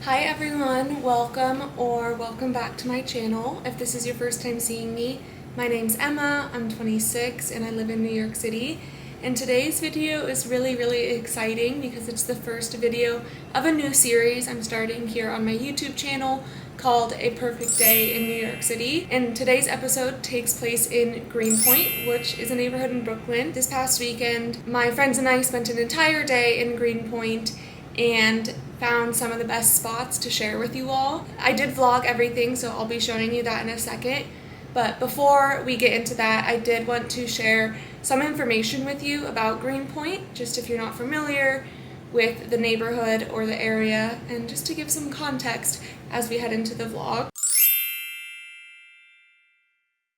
Hi everyone, welcome back to my channel. If this is your first time seeing me, my name's Emma, I'm 26 and I live in New York City. And today's video is really exciting because it's the first video of a new series I'm starting here on my YouTube channel called A Perfect Day in New York City. And today's episode takes place in Greenpoint, which is a neighborhood in Brooklyn. This past weekend, my friends and I spent an entire day in Greenpoint and found some of the best spots to share with you all. I did vlog everything, so I'll be showing you that in a second. But before we get into that, I did want to share some information with you about Greenpoint, just if you're not familiar with the neighborhood or the area, and just to give some context as we head into the vlog.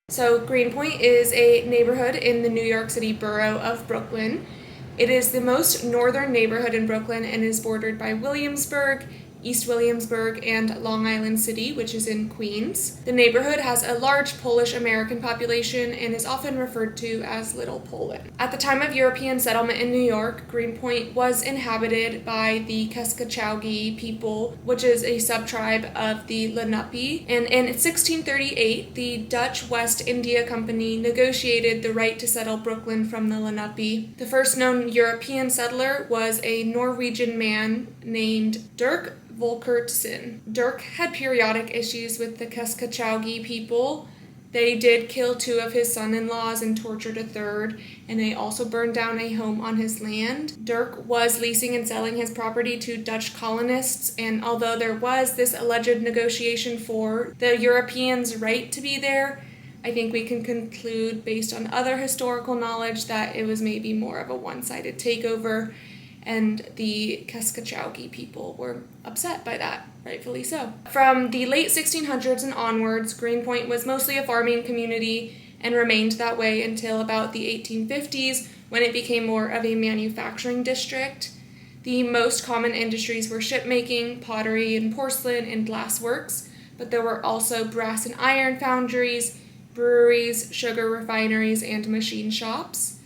So Greenpoint is a neighborhood in the New York City borough of Brooklyn. It is the most northern neighborhood in Brooklyn and is bordered by Williamsburg, East Williamsburg, and Long Island City, which is in Queens. The neighborhood has a large Polish-American population and is often referred to as Little Poland. At the time of European settlement in New York, Greenpoint was inhabited by the Kosuge people, which is a subtribe of the Lenape. And in 1638, the Dutch West India Company negotiated the right to settle Brooklyn from the Lenape. The first known European settler was a Norwegian man named Dirk Volkertsen. Dirk had periodic issues with the Kosuge people. They did kill two of his son-in-laws and tortured a third, and they also burned down a home on his land. Dirk was leasing and selling his property to Dutch colonists, and although there was this alleged negotiation for the Europeans' right to be there, I think we can conclude based on other historical knowledge that it was maybe more of a one-sided takeover, and the Kosuge people were upset by that, rightfully so. From the late 1600s and onwards, Greenpoint was mostly a farming community and remained that way until about the 1850s, when it became more of a manufacturing district. The most common industries were shipmaking, pottery and porcelain, and glassworks, but there were also brass and iron foundries, breweries, sugar refineries, and machine shops.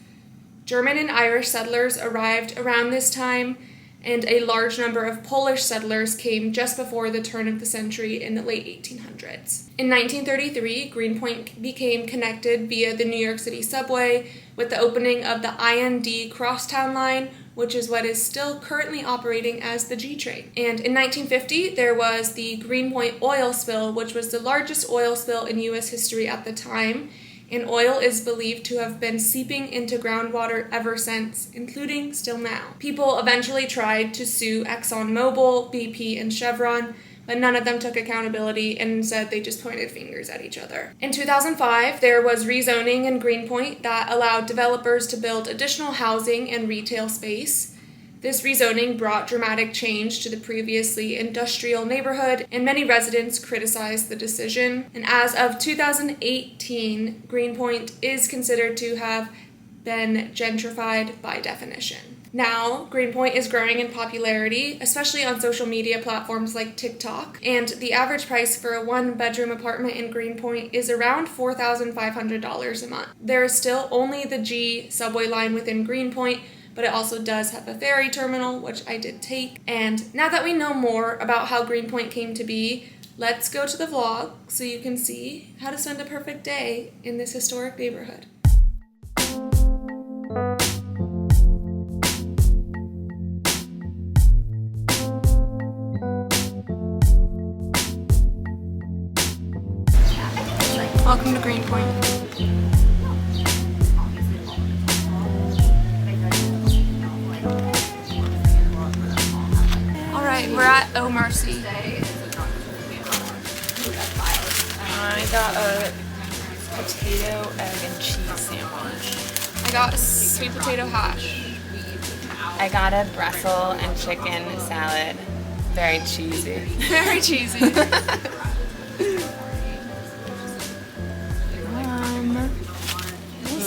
German and Irish settlers arrived around this time, and a large number of Polish settlers came just before the turn of the century in the late 1800s. In 1933, Greenpoint became connected via the New York City subway with the opening of the IND Crosstown line, which is what is still currently operating as the G train. And in 1950, there was the Greenpoint oil spill, which was the largest oil spill in U.S. history at the time. And oil is believed to have been seeping into groundwater ever since, including still now. People eventually tried to sue ExxonMobil, BP, and Chevron, but none of them took accountability and instead they just pointed fingers at each other. In 2005, there was rezoning in Greenpoint that allowed developers to build additional housing and retail space. This rezoning brought dramatic change to the previously industrial neighborhood, and many residents criticized the decision. And as of 2018, Greenpoint is considered to have been gentrified by definition. Now, Greenpoint is growing in popularity, especially on social media platforms like TikTok, and the average price for a one-bedroom apartment in Greenpoint is around $4,500 a month. There is still only the G subway line within Greenpoint, but it also does have a ferry terminal, which I did take. And now that we know more about how Greenpoint came to be, let's go to the vlog so you can see how to spend a perfect day in this historic neighborhood. Welcome to Greenpoint. We're at Oh Mercy. I got a potato, egg, and cheese sandwich. I got a sweet potato hash. I got a Brussels and chicken salad. Very cheesy. Very cheesy.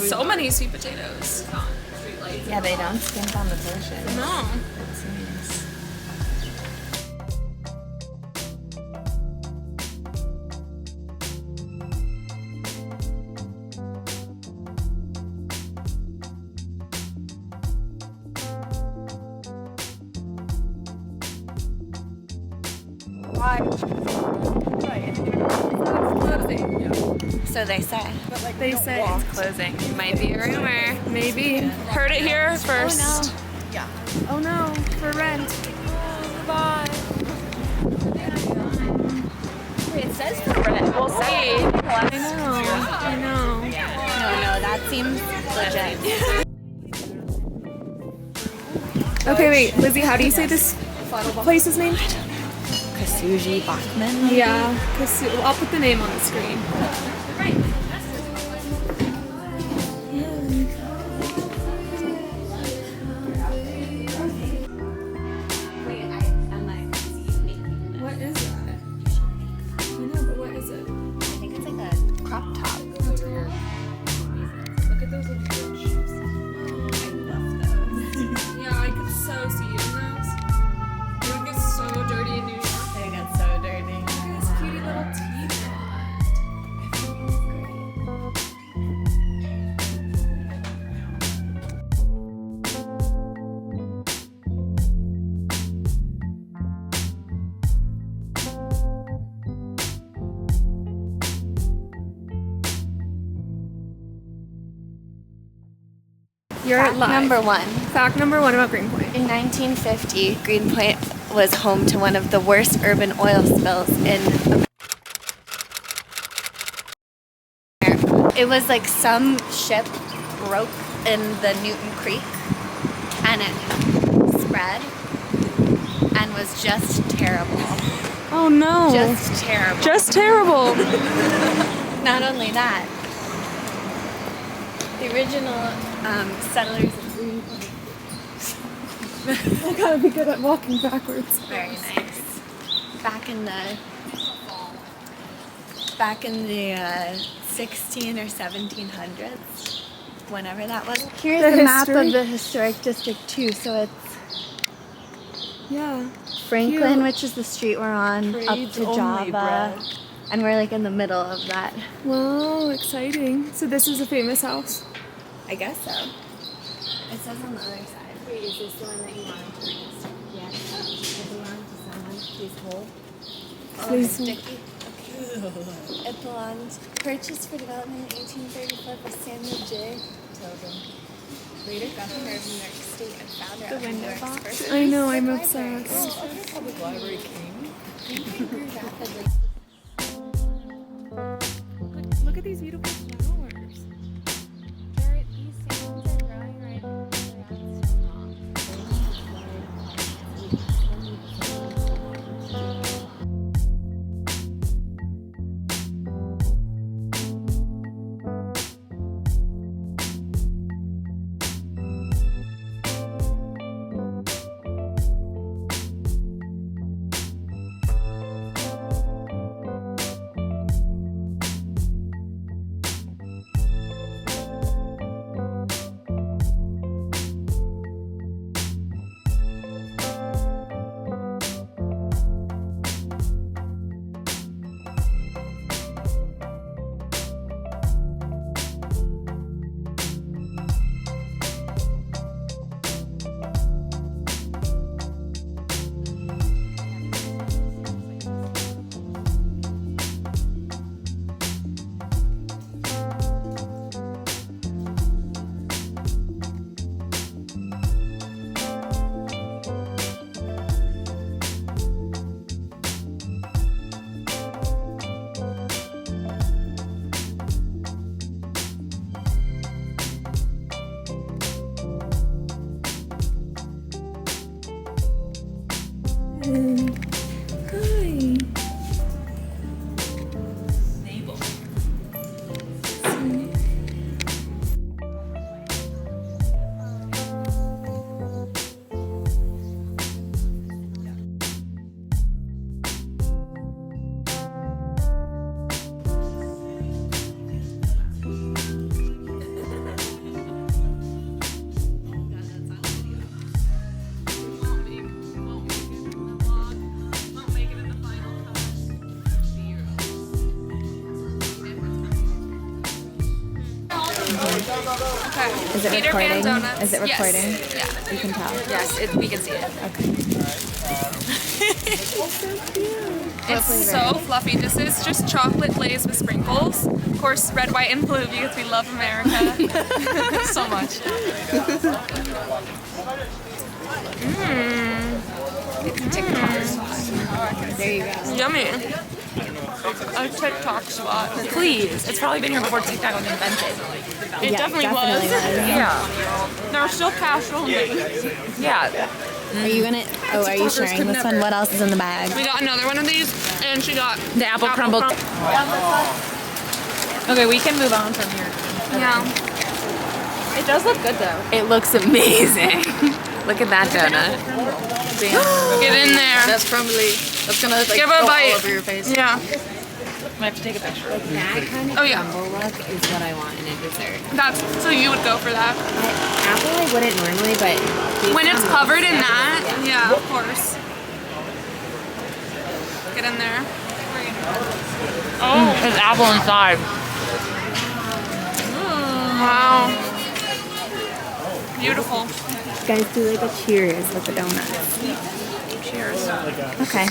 So many sweet potatoes. Yeah, they don't skimp on the portion. No. So they say. But like they say It's closing. Might be a rumor. maybe. Heard it here first. Oh no, for rent. Bye. Wait, it says for rent. We'll see. I know. No, that seems legit. Okay, wait, Lizzie, how do you say this place's name? Kosuge Bachman? Yeah, I'll put the name on the screen. What is that? I know, but what is it? I think it's like a crop top. That's weird. Look at those little shoes. I love those. Yeah, I could so see you in those. It would get so dirty in New York. They got so dirty. Look at this cutie little teapot. You're Fact live. number one. Fact number one about Greenpoint. In 1950, Greenpoint was home to one of the worst urban oil spills in America. It was like some ship broke in the Newton Creek and it spread and was just terrible. Oh no. Just terrible. Just terrible. Not only that, the original settlers of Greenpoint. I gotta be good at walking backwards. Very nice. Back in the 16 or 1700s, whenever that was. Here's The the map history. of the historic district too. So it's Yeah. Franklin, Cute. which is the street we're on, up to Java, and we're like in the middle of that. Wow, exciting. So this is a famous house. I guess so. It says on the other side. Wait, is this the one that you wanted to register? Yeah. It belonged to someone. Please hold. Please Oh, sticky. Okay. It belonged, purchased for development in 1834 by Samuel J. Tobin, later governor of New York State and founder The of New window York's box. first I know, I'm library. obsessed. Public library king. Greenpoint grew rapidly. Look at these beautiful flowers. These salmons are growing right around Hi. Is it Peter Pan recording? donuts. Is it recording? Yes. Yeah. You can tell. Yes, we can see it. Okay. So cute. It's so fluffy. This is just chocolate glazed with sprinkles. Of course, red, white, and blue because we love America so much. There you go. Yummy. A TikTok spot. Please. It's probably been here before TikTok was invented. It definitely was. Yeah. There's still casual days. Yeah. Are you gonna? Oh, are you sharing this one? What else is in the bag? We got another one of these, and she got The apple crumble. Okay, we can move on from here. Yeah. It does look good though. It looks amazing. Look at that donut. Get in there. That's gonna like Give go a bite. all over your face. Yeah. I have to take a picture. That kind of Oh, yeah. crumble look is what I want in a dessert. That's so you would go for that. Apple I wouldn't normally, but When it's covered in that, yeah, of course. Get in there. Oh, there's apple inside. Wow. Beautiful. you guys do like a cheers with the donuts. Cheers. Okay.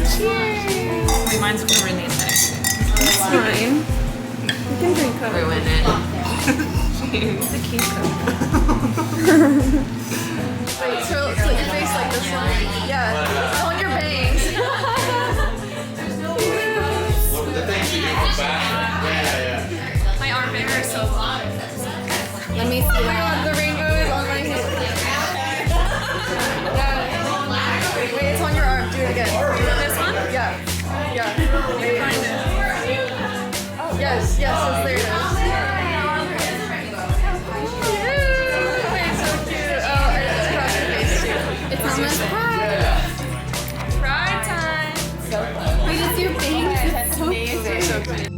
Wait, mine's gonna ruin the aesthetic. It's fine. You can drink Coke. Ruin it. It's a cute Coke. Wait, so your face like this one. Yeah. On your bangs. My arm hair is so long. Let me see that. The rainbow is on my head. Wait, it's on your arm. Do it again. This one? Yeah. Yeah. Wait. Yes, there it is. Wait, so cute. Oh, and it's across your face too. It's almost pride. Pride time. Wait, it's your bangs. It's so amazing. So cute.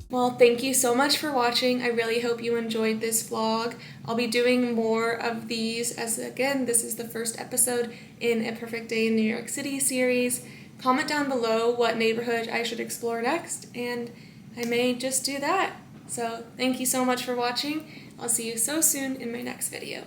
Well, thank you so much for watching. I really hope you enjoyed this vlog. I'll be doing more of these as, again, this is the first episode in A Perfect Day in New York City series. Comment down below what neighborhood I should explore next, and I may just do that. So thank you so much for watching. I'll see you so soon in my next video.